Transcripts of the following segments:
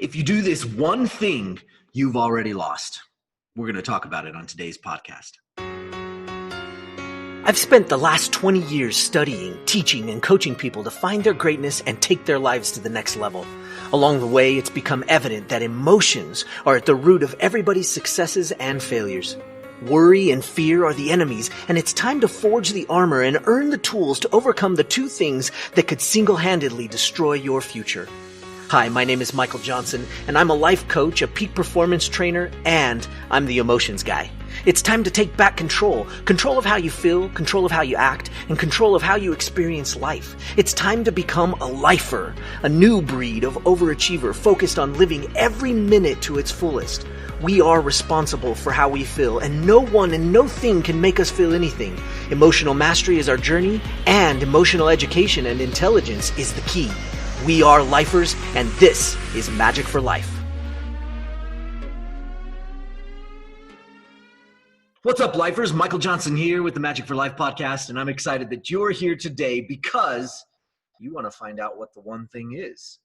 If you do this one thing, you've already lost. We're going to talk about it on today's podcast. I've spent the last 20 years studying, teaching, and coaching people to find their greatness and take their lives to the next level. Along the way, it's become evident that emotions are at the root of everybody's successes and failures. Worry and fear are the enemies, and it's time to forge the armor and earn the tools to overcome the two things that could single-handedly destroy your future. Hi, my name is Michael Johnson, and I'm a life coach, a peak performance trainer, and I'm the emotions guy. It's time to take back control of how you feel, control of how you act, and control of how you experience life. It's time to become a lifer, a new breed of overachiever focused on living every minute to its fullest. We are responsible for how we feel, and no one and no thing can make us feel anything. Emotional mastery is our journey, and emotional education and intelligence is the key. We are lifers, and this is Magic for Life. What's up, lifers? Michael Johnson here with the Magic for Life podcast, and I'm excited that you're here today because you want to find out what the one thing is.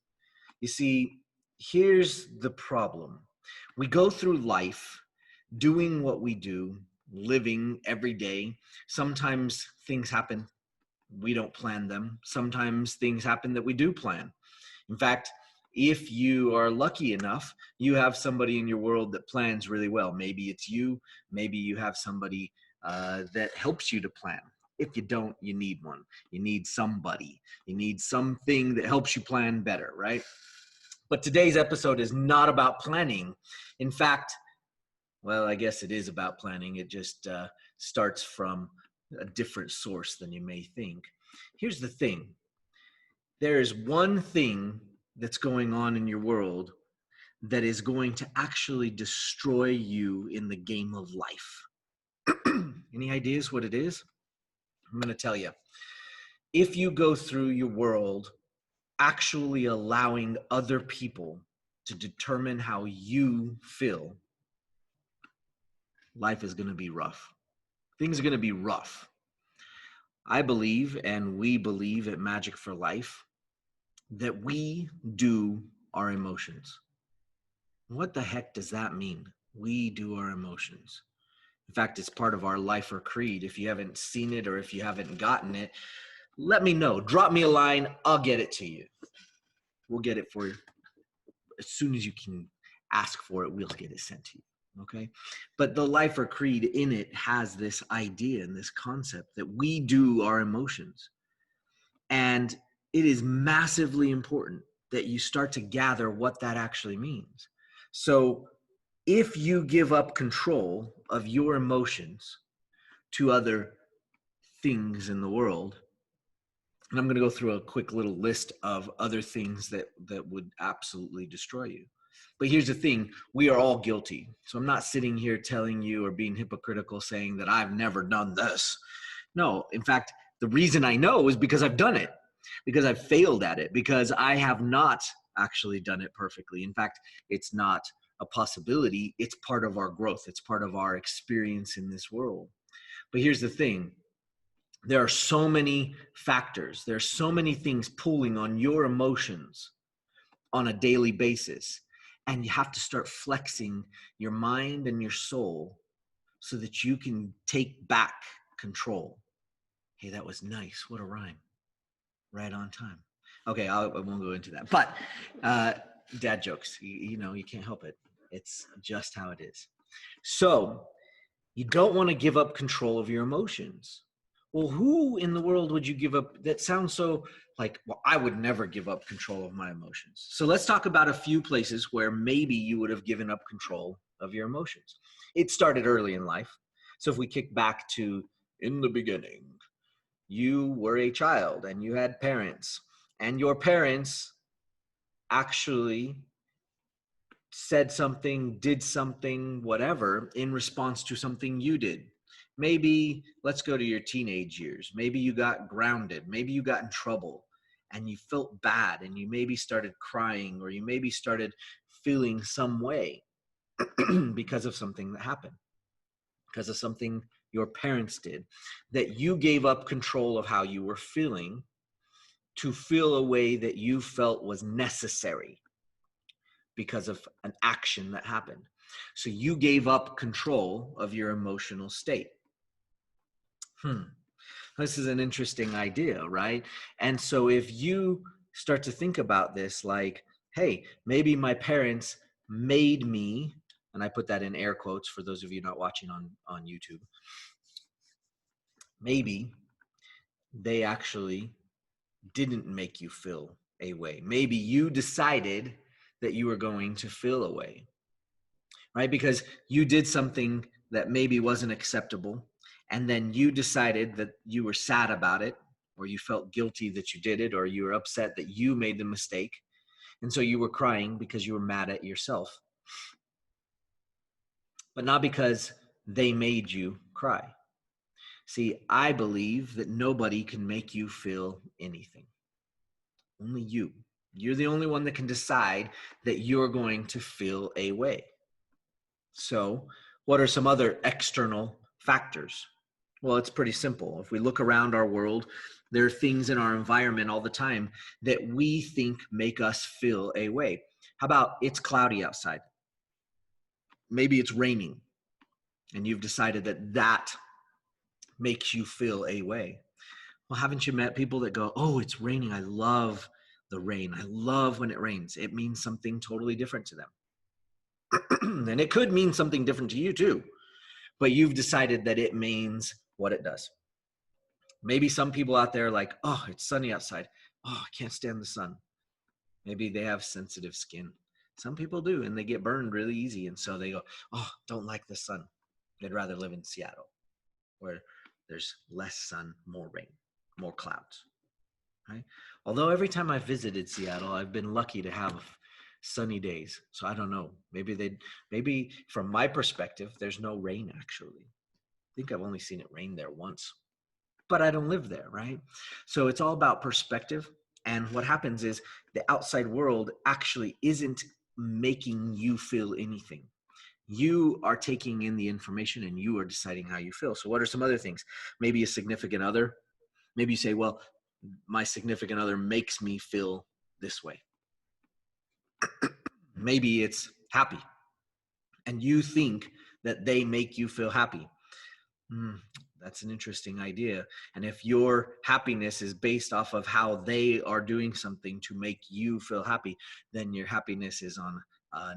You see, here's the problem. We go through life doing what we do, living every day. Sometimes things happen. We don't plan them. Sometimes things happen that we do plan. In fact, if you are lucky enough, you have somebody in your world that plans really well. Maybe it's you. Maybe you have somebody that helps you to plan. If you don't, you need one. You need somebody. You need something that helps you plan better, right? But today's episode is not about planning. In fact, well, I guess it is about planning. It just starts from a different source than you may think. Here's the thing. There is one thing that's going on in your world that is going to actually destroy you in the game of life. Any ideas what it is? I'm going to tell you. If you go through your world actually allowing other people to determine how you feel, life is going to be rough. Things are going to be rough. I believe, and we believe at Magic for Life, that we do our emotions. What the heck does that mean? We do our emotions. In fact, it's part of our life or creed. If you haven't seen it or if you haven't gotten it, let me know. Drop me a line. I'll get it to you. We'll get it for you. As soon as you can ask for it, we'll get it sent to you. Okay. But the life or creed in it has this idea and this concept that we do our emotions. And it is massively important that you start to gather what that actually means. So if you give up control of your emotions to other things in the world, and I'm going to go through a quick little list of other things that would absolutely destroy you. But here's the thing, we are all guilty. So I'm not sitting here telling you or being hypocritical saying that I've never done this. No, in fact, the reason I know is because I've done it, because I've failed at it, because I have not actually done it perfectly. In fact, it's not a possibility. It's part of our growth. It's part of our experience in this world. But here's the thing. There are so many factors. There are so many things pulling on your emotions on a daily basis. And you have to start flexing your mind and your soul so that you can take back control. Hey, that was nice. What a rhyme. Right on time. Okay, I won't go into that. But dad jokes, you know, you can't help it. It's just how it is. So you don't want to give up control of your emotions. Well, who in the world would you give up? That sounds so like, well, I would never give up control of my emotions. So let's talk about a few places where maybe you would have given up control of your emotions. It started early in life. So if we kick back to in the beginning, you were a child and you had parents, and your parents actually said something, did something, whatever, in response to something you did. Maybe let's go to your teenage years. Maybe you got grounded. Maybe you got in trouble and you felt bad and you maybe started crying or you maybe started feeling some way because of something that happened, because of something your parents did, that you gave up control of how you were feeling to feel a way that you felt was necessary because of an action that happened. So you gave up control of your emotional state. This is an interesting idea, right? And so if you start to think about this like, hey, maybe my parents made me, and I put that in air quotes for those of you not watching on YouTube, maybe they actually didn't make you feel a way. Maybe you decided that you were going to feel a way, right? Because you did something that maybe wasn't acceptable, and then you decided that you were sad about it, or you felt guilty that you did it, or you were upset that you made the mistake. And so you were crying because you were mad at yourself, but not because they made you cry. See, I believe that nobody can make you feel anything. Only you. You're the only one that can decide that you're going to feel a way. So, what are some other external factors? Well, it's pretty simple. If we look around our world, there are things in our environment all the time that we think make us feel a way. How about it's cloudy outside? Maybe it's raining, and you've decided that that makes you feel a way. Well, haven't you met people that go, oh, it's raining. I love the rain. I love when it rains. It means something totally different to them. And it could mean something different to you too, but you've decided that it means what it does. Maybe some people out there are like, oh, it's sunny outside. Oh, I can't stand the sun. Maybe they have sensitive skin. Some people do, and they get burned really easy. And so they go, oh, don't like the sun. They'd rather live in Seattle where there's less sun, more rain, more clouds. Right? Although every time I've visited Seattle, I've been lucky to have sunny days. So I don't know. Maybe from my perspective, there's no rain actually. I think I've only seen it rain there once, but I don't live there, right? So it's all about perspective. And what happens is the outside world actually isn't making you feel anything. You are taking in the information and you are deciding how you feel. So what are some other things? Maybe a significant other. Maybe you say, well, my significant other makes me feel this way. Maybe it's happy and you think that they make you feel happy. That's an interesting idea. And if your happiness is based off of how they are doing something to make you feel happy, then your happiness is on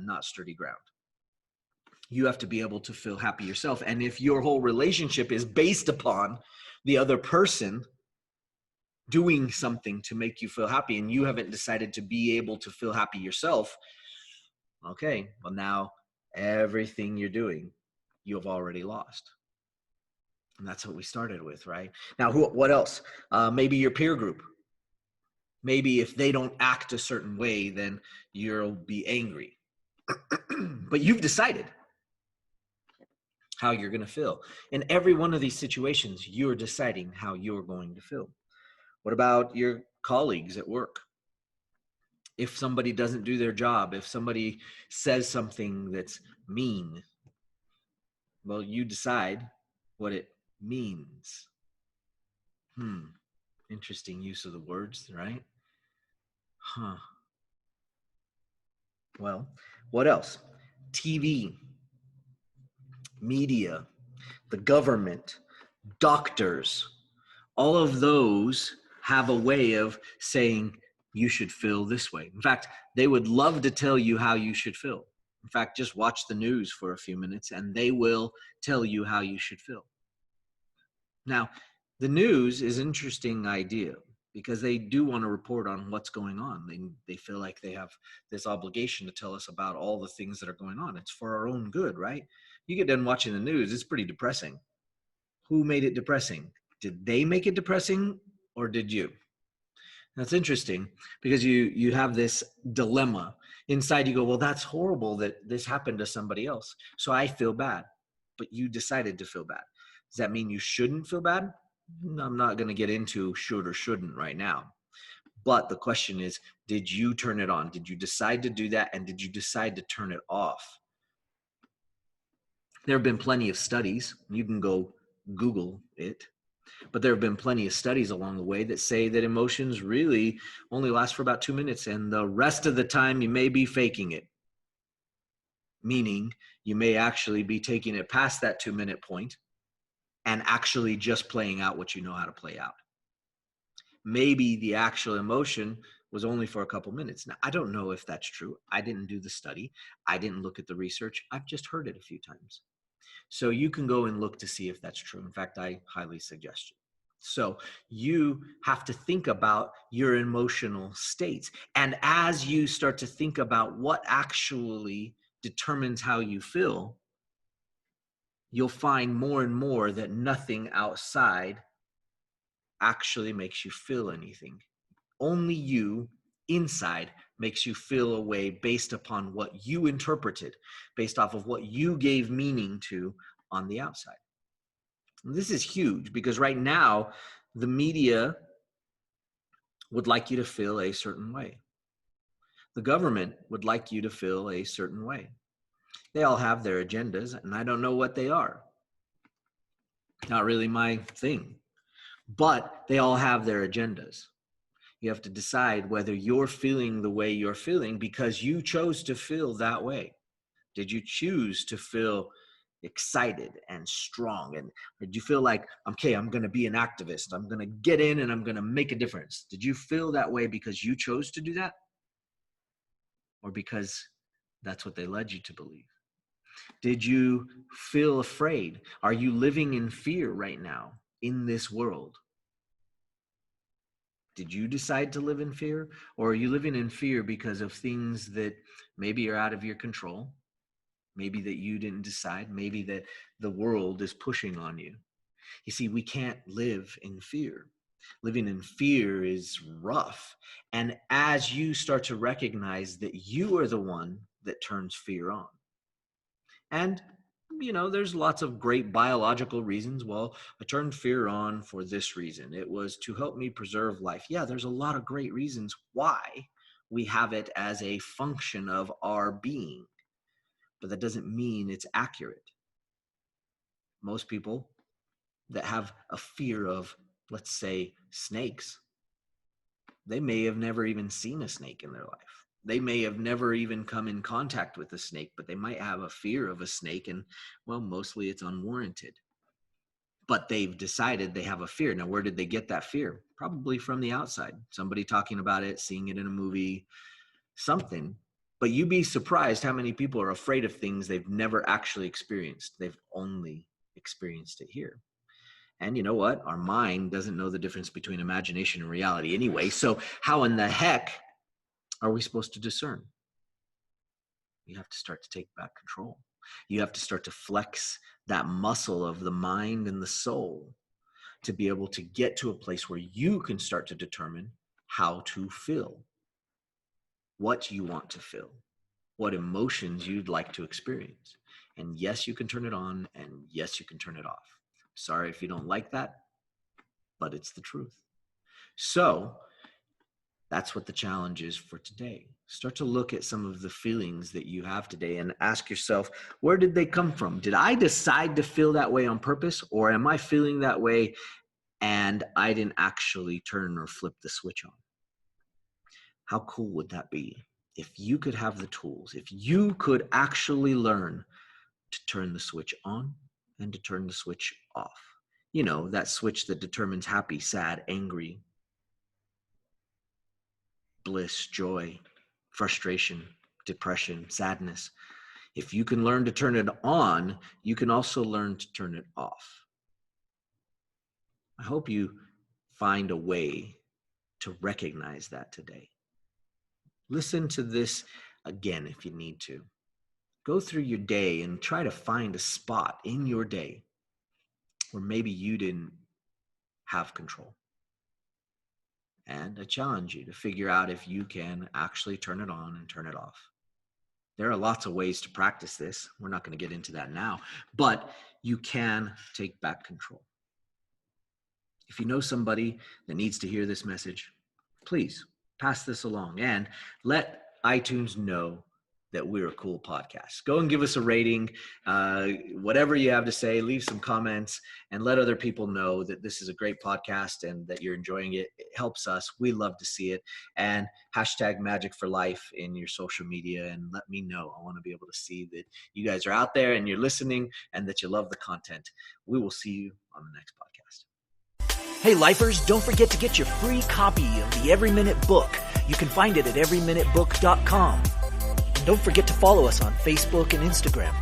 not sturdy ground. You have to be able to feel happy yourself. And if your whole relationship is based upon the other person doing something to make you feel happy, and you haven't decided to be able to feel happy yourself, okay, well, now everything you're doing, you have already lost. And that's what we started with, right? Now, what else? Maybe your peer group. Maybe if they don't act a certain way, then you'll be angry. But you've decided how you're going to feel. In every one of these situations, you're deciding how you're going to feel. What about your colleagues at work? If somebody doesn't do their job, if somebody says something that's mean, well, you decide what it means. Interesting use of the words, right? Huh. Well, what else? TV, media, the government, doctors, all of those have a way of saying you should feel this way. In fact, they would love to tell you how you should feel. In fact, just watch the news for a few minutes and they will tell you how you should feel. Now, the news is an interesting idea because they do want to report on what's going on. They feel like they have this obligation to tell us about all the things that are going on. It's for our own good, right? You get done watching the news, it's pretty depressing. Who made it depressing? Did they make it depressing or did you? That's interesting because you have this dilemma. Inside you go, well, that's horrible that this happened to somebody else. So I feel bad, but you decided to feel bad. Does that mean you shouldn't feel bad? I'm not going to get into should or shouldn't right now. But the question is, did you turn it on? Did you decide to do that? And did you decide to turn it off? There have been plenty of studies. You can go Google it. But there have been plenty of studies along the way that say that emotions really only last for about 2 minutes. And the rest of the time, you may be faking it. meaning you may actually be taking it past that 2-minute point and actually just playing out what you know how to play out. Maybe the actual emotion was only for a couple minutes. Now, I don't know if that's true. I didn't do the study. I didn't look at the research. I've just heard it a few times. So you can go and look to see if that's true. In fact, I highly suggest it. So you have to think about your emotional states. And as you start to think about what actually determines how you feel, you'll find more and more that nothing outside actually makes you feel anything. Only you inside makes you feel a way based upon what you interpreted, based off of what you gave meaning to on the outside. And this is huge because right now, the media would like you to feel a certain way. The government would like you to feel a certain way. They all have their agendas, and I don't know what they are. Not really my thing. But they all have their agendas. You have to decide whether you're feeling the way you're feeling because you chose to feel that way. Did you choose to feel excited and strong? And did you feel like, okay, I'm going to be an activist. I'm going to get in and I'm going to make a difference. Did you feel that way because you chose to do that? Or because that's what they led you to believe? Did you feel afraid? Are you living in fear right now in this world? Did you decide to live in fear? Or are you living in fear because of things that maybe are out of your control? Maybe that you didn't decide. Maybe that the world is pushing on you. You see, we can't live in fear. Living in fear is rough. And as you start to recognize that you are the one that turns fear on, and there's lots of great biological reasons. Well, I turned fear on for this reason. It was to help me preserve life. Yeah, there's a lot of great reasons why we have it as a function of our being, but that doesn't mean it's accurate. Most people that have a fear of, let's say, snakes, they may have never even seen a snake in their life. They may have never even come in contact with a snake, but they might have a fear of a snake, and well, mostly it's unwarranted. But they've decided they have a fear. Now, where did they get that fear? Probably from the outside. Somebody talking about it, seeing it in a movie, something. But you'd be surprised how many people are afraid of things they've never actually experienced. They've only experienced it here. And you know what? Our mind doesn't know the difference between imagination and reality anyway. So how in the heck are we supposed to discern? You have to start to take back control. You have to start to flex that muscle of the mind and the soul to be able to get to a place where you can start to determine how to feel, what you want to feel, what emotions you'd like to experience. And yes, you can turn it on, and yes, you can turn it off. Sorry if you don't like that, but it's the truth. So that's what the challenge is for today. Start to look at some of the feelings that you have today and ask yourself, where did they come from? Did I decide to feel that way on purpose, or am I feeling that way and I didn't actually turn or flip the switch on? How cool would that be if you could have the tools, if you could actually learn to turn the switch on and to turn the switch off? That switch that determines happy, sad, angry, bliss, joy, frustration, depression, sadness. If you can learn to turn it on, you can also learn to turn it off. I hope you find a way to recognize that today. Listen to this again if you need to. Go through your day and try to find a spot in your day where maybe you didn't have control. And I challenge you to figure out if you can actually turn it on and turn it off. There are lots of ways to practice this. We're not going to get into that now, but you can take back control. If you know somebody that needs to hear this message, please pass this along and let iTunes know that we're a cool podcast. Go and give us a rating. Whatever you have to say, leave some comments and let other people know that this is a great podcast and that you're enjoying it. It helps us. We love to see it. And hashtag Magic for Life in your social media and let me know. I want to be able to see that you guys are out there and you're listening and that you love the content. We will see you on the next podcast. Hey lifers, don't forget to get your free copy of the Every Minute book. You can find it at everyminutebook.com. And don't forget to follow us on Facebook and Instagram.